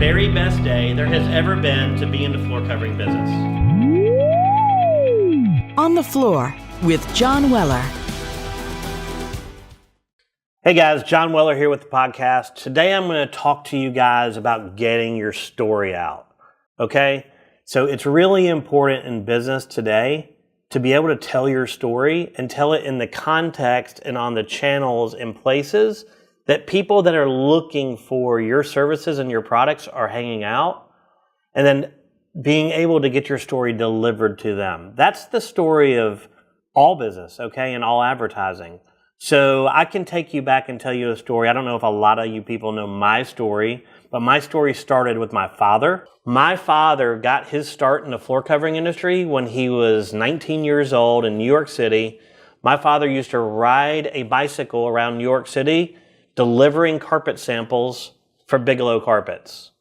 very best day there has ever been to be in the floor covering business. On the Floor with John Weller. Hey guys, John Weller here with the podcast. Today I'm going to talk to you guys about getting your story out. Okay? So it's really important in business today to be able to tell your story and tell it in the context and on the channels and places that people that are looking for your services and your products are hanging out, and then being able to get your story delivered to them. That's the story of all business, okay, and all advertising. So I can take you back and tell you a story. I don't know if a lot of you people know my story, but my story started with my father. My father got his start in the floor covering industry when he was 19 years old in New York City. My father used to ride a bicycle around New York City delivering carpet samples for Bigelow carpets.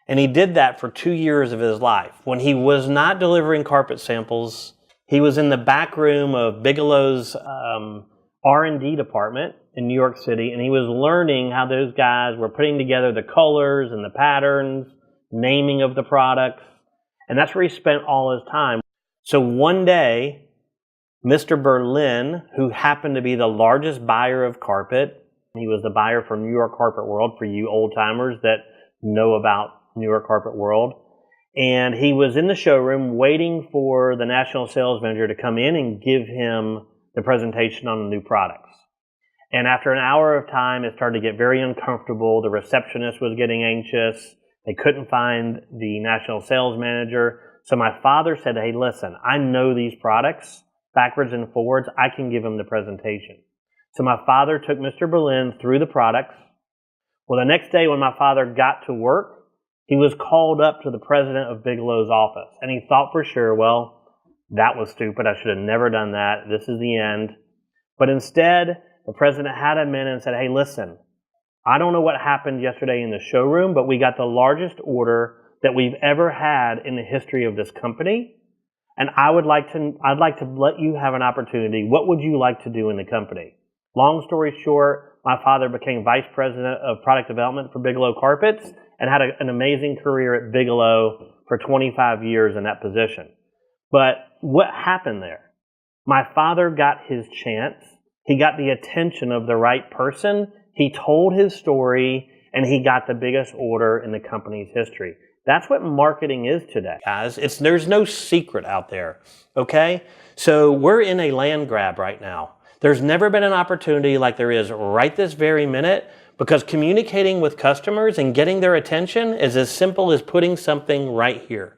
And he did that for 2 years of his life. When he was not delivering carpet samples, he was in the back room of Bigelow's R&D department in New York City, and he was learning how those guys were putting together the colors and the patterns, naming of the products, and that's where he spent all his time. So one day, Mr. Berlin, who happened to be the largest buyer of carpet, he was the buyer for New York Carpet World, for you old-timers that know about New York Carpet World, and he was in the showroom waiting for the national sales manager to come in and give him the presentation on the new products. And after an hour of time, it started to get very uncomfortable. The receptionist was getting anxious. They couldn't find the national sales manager. So my father said, hey, listen, I know these products backwards and forwards. I can give him the presentation. So my father took Mr. Berlin through the products. Well, the next day when my father got to work, he was called up to the president of Bigelow's office. And he thought for sure, well, that was stupid. I should have never done that. This is the end. But instead, the president had him in and said, hey, listen, I don't know what happened yesterday in the showroom, but we got the largest order that we've ever had in the history of this company. And I'd like to let you have an opportunity. What would you like to do in the company? Long story short, my father became vice president of product development for Bigelow Carpets and had an amazing career at Bigelow for 25 years in that position. But what happened there? My father got his chance. He got the attention of the right person. He told his story, and he got the biggest order in the company's history. That's what marketing is today, guys. There's no secret out there, okay? So we're in a land grab right now. There's never been an opportunity like there is right this very minute, because communicating with customers and getting their attention is as simple as putting something right here.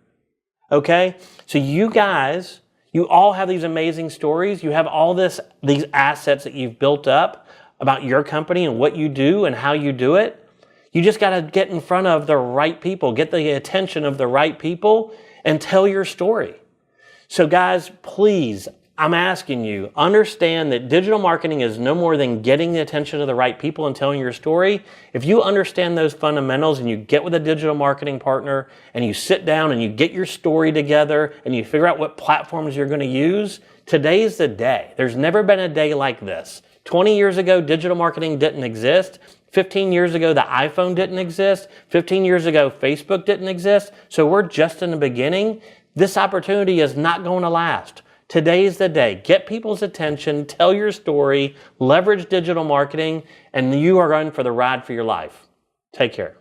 Okay? So you guys, you all have these amazing stories. You have all these assets that you've built up about your company and what you do and how you do it. You just got to get in front of the right people, get the attention of the right people, and tell your story. So guys, please, I'm asking you, understand that digital marketing is no more than getting the attention of the right people and telling your story. If you understand those fundamentals and you get with a digital marketing partner and you sit down and you get your story together and you figure out what platforms you're going to use, today's the day. There's never been a day like this. 20 years ago, digital marketing didn't exist. 15 years ago, the iPhone didn't exist. 15 years ago, Facebook didn't exist. So we're just in the beginning. This opportunity is not going to last. Today's the day. Get people's attention, tell your story, leverage digital marketing, and you are going for the ride for your life. Take care.